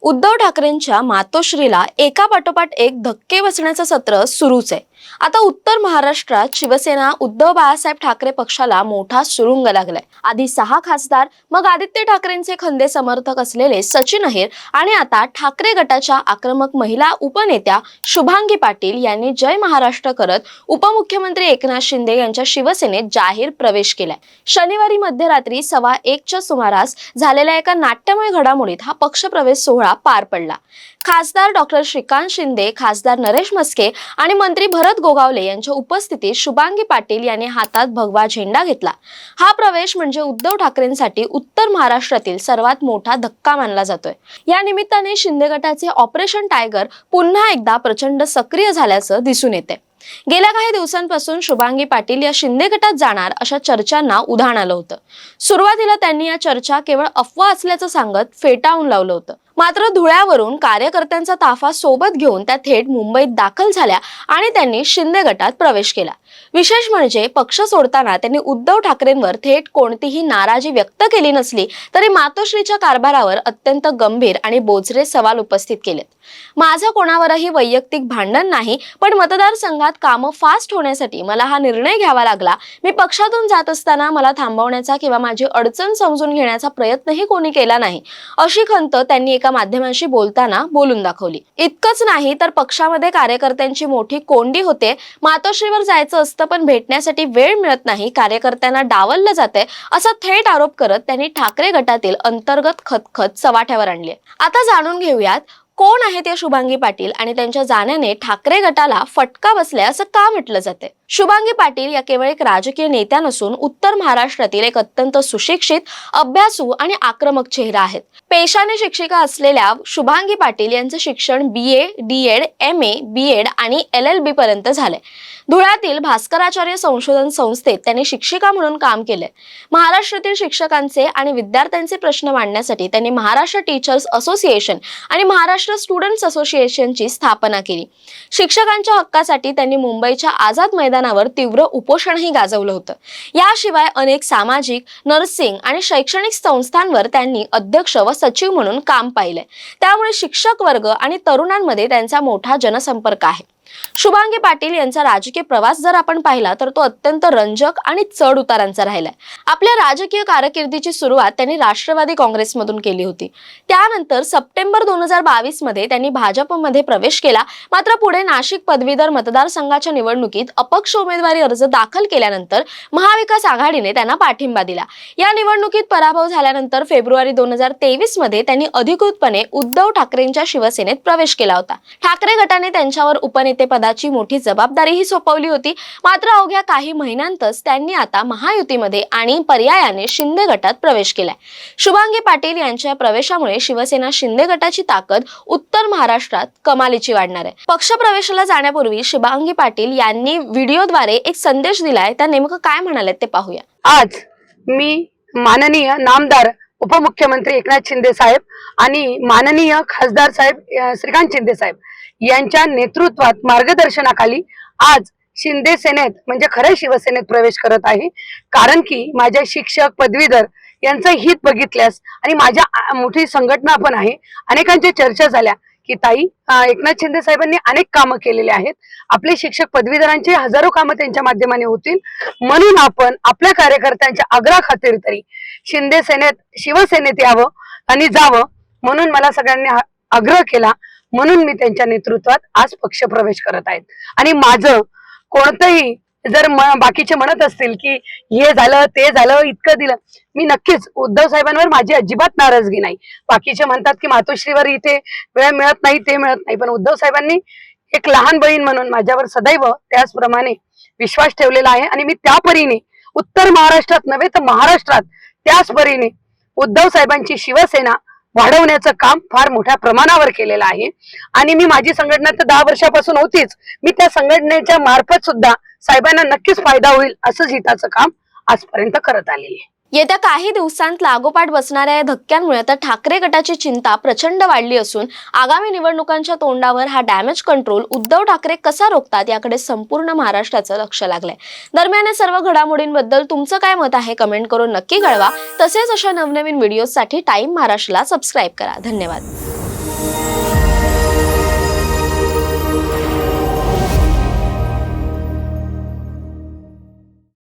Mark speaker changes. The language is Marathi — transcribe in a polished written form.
Speaker 1: उद्धव ठाकरेंच्या मातोश्रीला एकापाठोपाठ एक धक्के बसण्याचं सत्र सुरूच आहे। आता उत्तर महाराष्ट्रात शिवसेना उद्धव बाळासाहेब ठाकरे पक्षाला मोठा सुरुंग लागलाय। आधी 6 खासदार, मग आदित्य ठाकरेंचे खंदे समर्थक असलेले सचिन अहिर आणि आता ठाकरे गटाच्या आक्रमक महिला उपनेत्या शुभांगी पाटील यांनी जय महाराष्ट्र करत उपमुख्यमंत्री एकनाथ शिंदे यांच्या शिवसेनेत जाहीर प्रवेश केलाय। शनिवारी मध्यरात्री 1:15च्या सुमारास झालेल्या एका नाट्यमय घडामोडीत हा पक्षप्रवेश सोहळा पार पडला। खासदार डॉक्टर श्रीकांत शिंदे, खासदार नरेश म्हस्के आणि मंत्री भरत गोगावले यांच्या उपस्थितीत शुभांगी पाटील यांनी हातात भगवा झेंडा घेतला। हा प्रवेश म्हणजे उद्धव ठाकरेंसाठी उत्तर महाराष्ट्रातील सर्वात मोठा धक्का मानला जातोय। या निमित्ताने शिंदे गटाचे ऑपरेशन टायगर पुन्हा एकदा प्रचंड सक्रिय झाल्याचं दिसून येते। गेल्या काही दिवसांपासून शुभांगी पाटील या शिंदे गटात जाणार अशा चर्चांना उधाण आलं होतं। सुरुवातीला त्यांनी या चर्चा केवळ अफवा असल्याचं सांगत फेटाळून लावलं होतं। मात्र धुळ्यावरून कार्यकर्त्यांचा ताफा सोबत घेऊन त्या थेट मुंबईत दाखल झाल्या आणि त्यांनी शिंदे गटात प्रवेश केला। विशेष म्हणजे पक्ष सोडताना त्यांनी उद्धव ठाकरेंवर थेट कोणतीही नाराजी व्यक्त केली नसली तरी मातोश्रीच्या कारभारावर अत्यंत गंभीर आणि बोचरे सवाल उपस्थित केलेत। माझं कोणावरही वैयक्तिक भांडण नाही, पण मतदारसंघात कामं फास्ट होण्यासाठी मला हा निर्णय घ्यावा लागला। मी पक्षातून जात असताना मला थांबवण्याचा किंवा माझी अडचण समजून घेण्याचा प्रयत्नही कोणी केला नाही, अशी खंत त्यांनी एका माध्यमांशी बोलताना बोलून दाखवली। इतकंच नाही तर पक्षामध्ये कार्यकर्त्यांची मोठी कोंडी होते। मातोश्रीवर जायचं असतं पण भेटण्यासाठी वेळ मिळत नाही, कार्यकर्त्यांना डावललं जाते, असा थेट आरोप करत त्यांनी ठाकरे गटातील अंतर्गत खतखत चव्हाट्यावर आणली। आता जाणून घेऊयात कोण आहेत या शुभांगी पाटील आणि त्यांच्या जाण्याने ठाकरे गटाला फटका बसलाय असं का म्हटलं जाते। शुभांगी पाटील या केवळ एक राजकीय नेत्या नसून उत्तर महाराष्ट्रातील एक अत्यंत सुशिक्षित, अभ्यासू आणि आक्रमक चेहरा आहेत। पेशाने शिक्षिका असलेल्या शुभांगी पाटील यांचे शिक्षण BA, DEd, MA, BEd आणि LLB पर्यंत झाले। धुळ्यातील भास्कराचार्य संशोधन संस्थेत त्यांनी शिक्षिका म्हणून काम केले। महाराष्ट्रातील शिक्षकांचे आणि विद्यार्थ्यांचे प्रश्न मांडण्यासाठी त्यांनी महाराष्ट्र टीचर्स असोसिएशन आणि महाराष्ट्र स्टुडंट्स असोसिएशनची स्थापना केली। शिक्षकांच्या हक्कासाठी त्यांनी मुंबईच्या आझाद मैदानावर तीव्र उपोषणही गाजवलं होतं। याशिवाय अनेक सामाजिक, नर्सिंग आणि शैक्षणिक संस्थांवर त्यांनी अध्यक्ष व सचिव म्हणून काम पाहिले। त्यामुळे शिक्षक वर्ग आणि तरुणांमध्ये त्यांचा मोठा जनसंपर्क आहे। शुभांगी पाटील यांचा राजकीय प्रवास जर आपण पाहिला तर तो अत्यंत रंजक आणि चढ उतारांचा राहिलाय। आपल्या राजकीय कारकिर्दीची सुरुवात त्यांनी राष्ट्रवादी काँग्रेसमधून केली होती। त्यानंतर सप्टेंबर 2022 मध्ये त्यांनी भाजपमध्ये प्रवेश केला। मात्र पुढे नाशिक पदवीधर मतदारसंघाच्या निवडणुकीत अपक्ष उमेदवारी अर्ज दाखल केल्यानंतर महाविकास आघाडीने त्यांना पाठिंबा दिला। या निवडणुकीत पराभव झाल्यानंतर फेब्रुवारी 2023 मध्ये त्यांनी अधिकृतपणे उद्धव ठाकरेंच्या शिवसेनेत प्रवेश केला होता। ठाकरे गटाने त्यांच्यावर उपनेते पदाची मोठी जबाबदारीही सोपवली होती। मात्र अवघ्या काही महिन्यांतच त्यांनी आता महायुतीमध्ये आणि पर्यायाने शिंदे गटात प्रवेश केलाय। शुभांगी पाटील यांच्या प्रवेशामुळे शिवसेना शिंदे गटाची ताकद उत्तर महाराष्ट्रात कमालीची वाढणार आहे। पक्षप्रवेशाला जाण्यापूर्वी शुभांगी पाटील यांनी व्हिडिओद्वारे एक संदेश दिलाय। त्या नेमकं काय म्हणाले ते पाहूया।
Speaker 2: आज मी माननीय नामदार उपमुख्यमंत्री एकनाथ शिंदे साहेब आणि माननीय खासदार साहेब श्रीकांत शिंदे साहेब यांच्या नेतृत्वात मार्गदर्शनाखाली आज शिंदे सेनेत म्हणजे खऱ्या शिवसेनेत प्रवेश करत आहे। कारण की माझ्या शिक्षक, पदवीधर यांचं हित बघितल्यास आणि माझ्या मोठी संघटना पण आहे, अनेकांच्या चर्चा झाल्या की ताई एकनाथ शिंदे साहेबांनी अनेक कामं केलेले आहेत, आपले शिक्षक पदवीधरांचे हजारो कामं त्यांच्या माध्यमाने होतील, म्हणून आपण आपल्या कार्यकर्त्यांच्या आग्रहाखातीर तरी शिंदे सेनेत शिवसेनेत यावं आणि जावं, म्हणून मला सगळ्यांनी आग्रह केला। म्हणून मी त्यांच्या नेतृत्वात आज पक्ष प्रवेश करत आहेत। आणि माझं कोणतंही जर बाकीचे म्हणत असतील की हे झालं ते झालं इतकं दिलं, मी नक्कीच उद्धव साहेबांवर माझी अजिबात नाराजगी नाही। बाकीचे म्हणतात की मातोश्रीवर इथे वेळ मिळत नाही, ते मिळत नाही, पण उद्धव साहेबांनी एक लहान बहीण म्हणून माझ्यावर सदैव त्याचप्रमाणे विश्वास ठेवलेला आहे। आणि मी त्या परीने उत्तर महाराष्ट्रात नव्हे तर महाराष्ट्रात त्याच परीने उद्धव साहेबांची शिवसेना वाढवण्याचं काम फार मोठ्या प्रमाणावर केलेलं आहे। आणि मी माझी संघटना तर 10 वर्षापासून होतीच, मी त्या संघटनेच्या मार्फत सुद्धा साहेबांना नक्कीच फायदा होईल असं हिताचं काम आजपर्यंत करत आलेली आहे।
Speaker 1: येत्या काही दिवसांत लागोपाठ बसणाऱ्या या धक्क्यांमुळे आता ठाकरे गटाची चिंता प्रचंड वाढली असून आगामी निवडणुकांच्या तोंडावर हा डॅमेज कंट्रोल उद्धव ठाकरे कसा रोखतात याकडे संपूर्ण महाराष्ट्राचं लक्ष लागलंय। दरम्यान या सर्व घडामोडींबद्दल तुमचं काय मत आहे कमेंट करून नक्की कळवा। तसेच अशा नवनवीन व्हिडिओसाठी टाइम महाराष्ट्राला सबस्क्राईब करा। धन्यवाद। आहे.